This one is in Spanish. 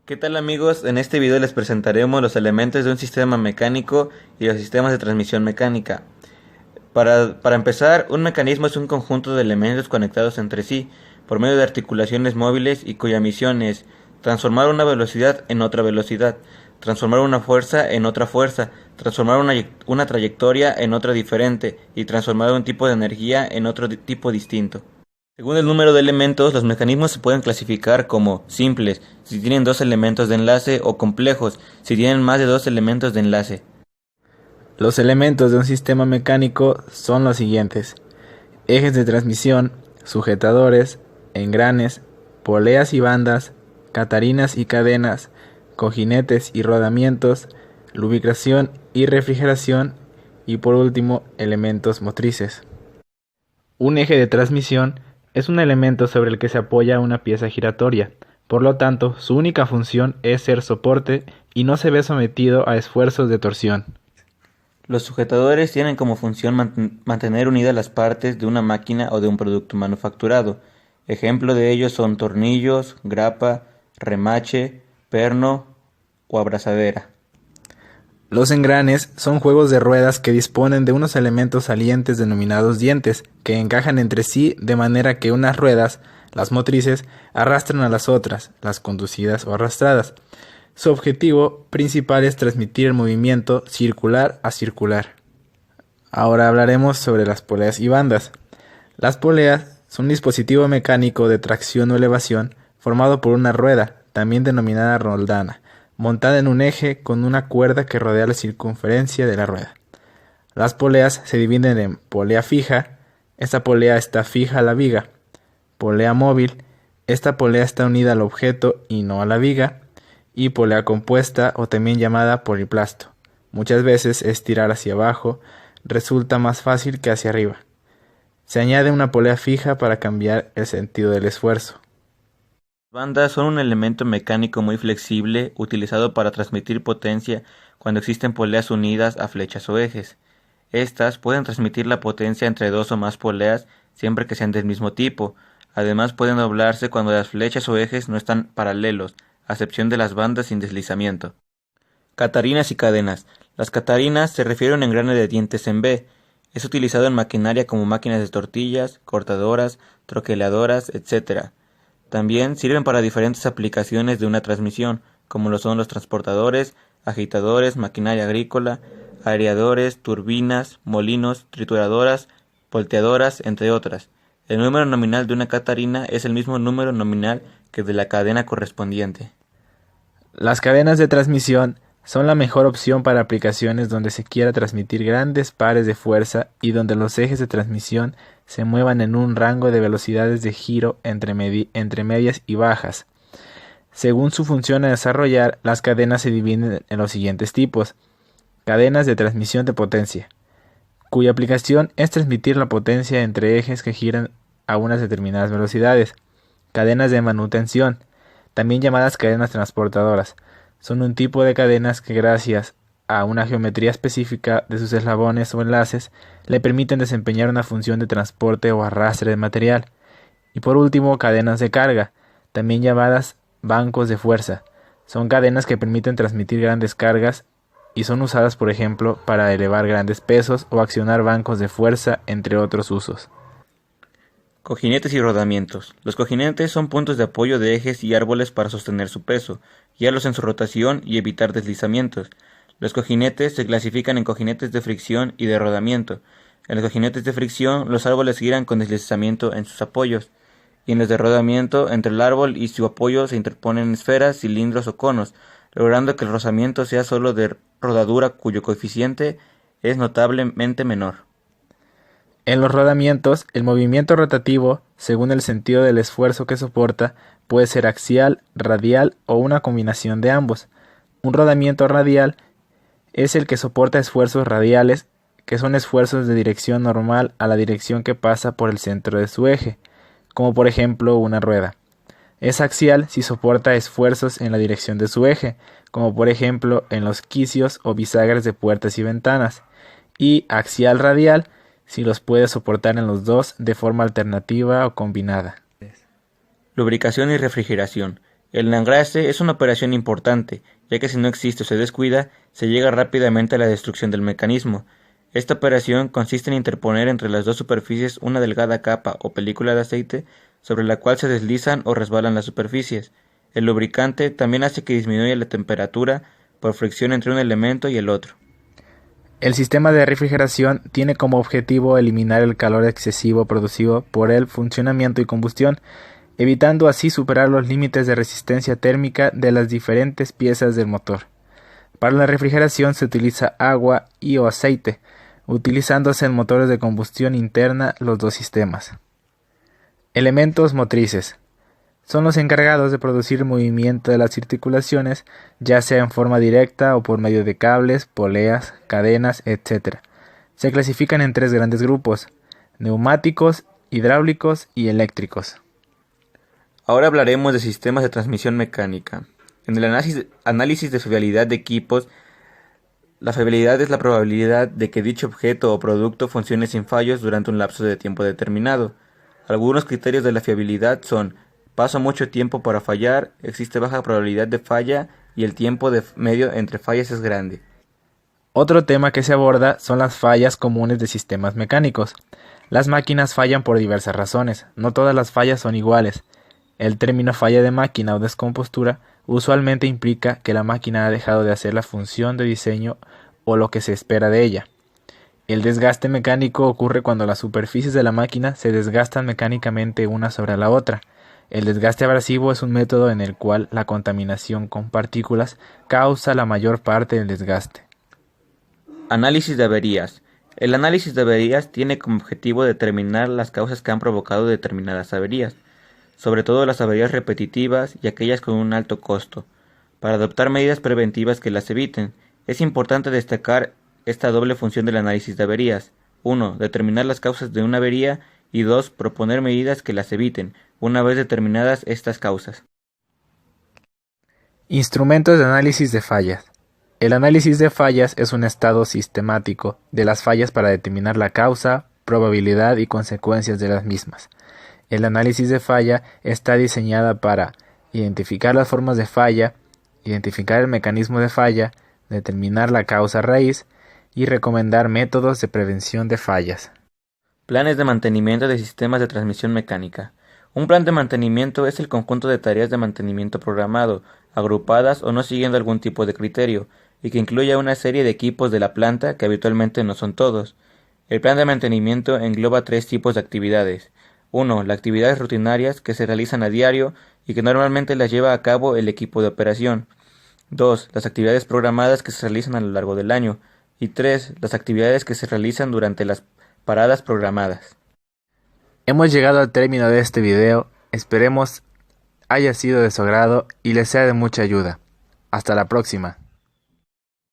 ¿Qué tal amigos? En este video les presentaremos los elementos de un sistema mecánico y los sistemas de transmisión mecánica. Para empezar, un mecanismo es un conjunto de elementos conectados entre sí por medio de articulaciones móviles y cuya misión es transformar una velocidad en otra velocidad, transformar una fuerza en otra fuerza, transformar una trayectoria en otra diferente y transformar un tipo de energía en otro tipo distinto. Según el número de elementos, los mecanismos se pueden clasificar como simples, si tienen dos elementos de enlace, o complejos, si tienen más de dos elementos de enlace. Los elementos de un sistema mecánico son los siguientes: ejes de transmisión, sujetadores, engranes, poleas y bandas, catarinas y cadenas, cojinetes y rodamientos, lubricación y refrigeración y por último elementos motrices. Un eje de transmisión es un elemento sobre el que se apoya una pieza giratoria, por lo tanto su única función es ser soporte y no se ve sometido a esfuerzos de torsión. Los sujetadores tienen como función mantener unidas las partes de una máquina o de un producto manufacturado. Ejemplo de ellos son tornillos, grapa, remache, perno o abrazadera. Los engranes son juegos de ruedas que disponen de unos elementos salientes denominados dientes, que encajan entre sí de manera que unas ruedas, las motrices, arrastran a las otras, las conducidas o arrastradas. Su objetivo principal es transmitir el movimiento circular a circular. Ahora hablaremos sobre las poleas y bandas. Las poleas son un dispositivo mecánico de tracción o elevación formado por una rueda, también denominada roldana, montada en un eje con una cuerda que rodea la circunferencia de la rueda. Las poleas se dividen en polea fija, esta polea está fija a la viga; polea móvil, esta polea está unida al objeto y no a la viga; y polea compuesta, o también llamada poliplasto. Muchas veces estirar hacia abajo resulta más fácil que hacia arriba. Se añade una polea fija para cambiar el sentido del esfuerzo. Las bandas son un elemento mecánico muy flexible utilizado para transmitir potencia cuando existen poleas unidas a flechas o ejes. Estas pueden transmitir la potencia entre dos o más poleas siempre que sean del mismo tipo. Además pueden doblarse cuando las flechas o ejes no están paralelos, a excepción de las bandas sin deslizamiento. Catarinas y cadenas. Las catarinas se refieren a un engrane de dientes en V. Es utilizado en maquinaria como máquinas de tortillas, cortadoras, troqueladoras, etc. También sirven para diferentes aplicaciones de una transmisión, como lo son los transportadores, agitadores, maquinaria agrícola, aereadores, turbinas, molinos, trituradoras, volteadoras, entre otras. El número nominal de una catarina es el mismo número nominal que de la cadena correspondiente. Las cadenas de transmisión son la mejor opción para aplicaciones donde se quiera transmitir grandes pares de fuerza y donde los ejes de transmisión se muevan en un rango de velocidades de giro entre medias y bajas. Según su función a desarrollar, las cadenas se dividen en los siguientes tipos: cadenas de transmisión de potencia, cuya aplicación es transmitir la potencia entre ejes que giran a unas determinadas velocidades; cadenas de manutención, también llamadas cadenas transportadoras, son un tipo de cadenas que gracias a una geometría específica de sus eslabones o enlaces le permiten desempeñar una función de transporte o arrastre de material. Y por último, cadenas de carga, también llamadas bancos de fuerza, son cadenas que permiten transmitir grandes cargas y son usadas, por ejemplo, para elevar grandes pesos o accionar bancos de fuerza, entre otros usos. Cojinetes y rodamientos. Los cojinetes son puntos de apoyo de ejes y árboles para sostener su peso, guiarlos en su rotación y evitar deslizamientos. Los cojinetes se clasifican en cojinetes de fricción y de rodamiento. En los cojinetes de fricción, los árboles giran con deslizamiento en sus apoyos, y en los de rodamiento, entre el árbol y su apoyo se interponen esferas, cilindros o conos, logrando que el rozamiento sea solo de rodadura, cuyo coeficiente es notablemente menor. En los rodamientos, el movimiento rotativo, según el sentido del esfuerzo que soporta, puede ser axial, radial o una combinación de ambos. Un rodamiento radial es el que soporta esfuerzos radiales, que son esfuerzos de dirección normal a la dirección que pasa por el centro de su eje, como por ejemplo una rueda. Es axial si soporta esfuerzos en la dirección de su eje, como por ejemplo en los quicios o bisagras de puertas y ventanas, y axial radial si los puede soportar en los dos de forma alternativa o combinada. Lubricación y refrigeración. El engrase es una operación importante, ya que si no existe o se descuida, se llega rápidamente a la destrucción del mecanismo. Esta operación consiste en interponer entre las dos superficies una delgada capa o película de aceite sobre la cual se deslizan o resbalan las superficies. El lubricante también hace que disminuya la temperatura por fricción entre un elemento y el otro. El sistema de refrigeración tiene como objetivo eliminar el calor excesivo producido por el funcionamiento y combustión, evitando así superar los límites de resistencia térmica de las diferentes piezas del motor. Para la refrigeración se utiliza agua y o aceite, utilizándose en motores de combustión interna los dos sistemas. Elementos motrices. Son los encargados de producir movimiento de las articulaciones, ya sea en forma directa o por medio de cables, poleas, cadenas, etc. Se clasifican en tres grandes grupos: neumáticos, hidráulicos y eléctricos. Ahora hablaremos de sistemas de transmisión mecánica. En el análisis de fiabilidad de equipos, la fiabilidad es la probabilidad de que dicho objeto o producto funcione sin fallos durante un lapso de tiempo determinado. Algunos criterios de la fiabilidad son: pasa mucho tiempo para fallar, existe baja probabilidad de falla y el tiempo medio entre fallas es grande. Otro tema que se aborda son las fallas comunes de sistemas mecánicos. Las máquinas fallan por diversas razones, no todas las fallas son iguales. El término falla de máquina o descompostura usualmente implica que la máquina ha dejado de hacer la función de diseño o lo que se espera de ella. El desgaste mecánico ocurre cuando las superficies de la máquina se desgastan mecánicamente una sobre la otra. El desgaste abrasivo es un método en el cual la contaminación con partículas causa la mayor parte del desgaste. Análisis de averías. El análisis de averías tiene como objetivo determinar las causas que han provocado determinadas averías, sobre todo las averías repetitivas y aquellas con un alto costo, para adoptar medidas preventivas que las eviten. Es importante destacar esta doble función del análisis de averías: 1. Determinar las causas de una avería y 2. Proponer medidas que las eviten, una vez determinadas estas causas. Instrumentos de análisis de fallas. El análisis de fallas es un estado sistemático de las fallas para determinar la causa, probabilidad y consecuencias de las mismas. El análisis de falla está diseñada para identificar las formas de falla, identificar el mecanismo de falla, determinar la causa raíz y recomendar métodos de prevención de fallas. Planes de mantenimiento de sistemas de transmisión mecánica. Un plan de mantenimiento es el conjunto de tareas de mantenimiento programado, agrupadas o no siguiendo algún tipo de criterio, y que incluye una serie de equipos de la planta que habitualmente no son todos. El plan de mantenimiento engloba tres tipos de actividades. 1. Las actividades rutinarias que se realizan a diario y que normalmente las lleva a cabo el equipo de operación. 2. Las actividades programadas que se realizan a lo largo del año. Y 3. Las actividades que se realizan durante las paradas programadas. Hemos llegado al término de este video, esperemos haya sido de su agrado y les sea de mucha ayuda. Hasta la próxima.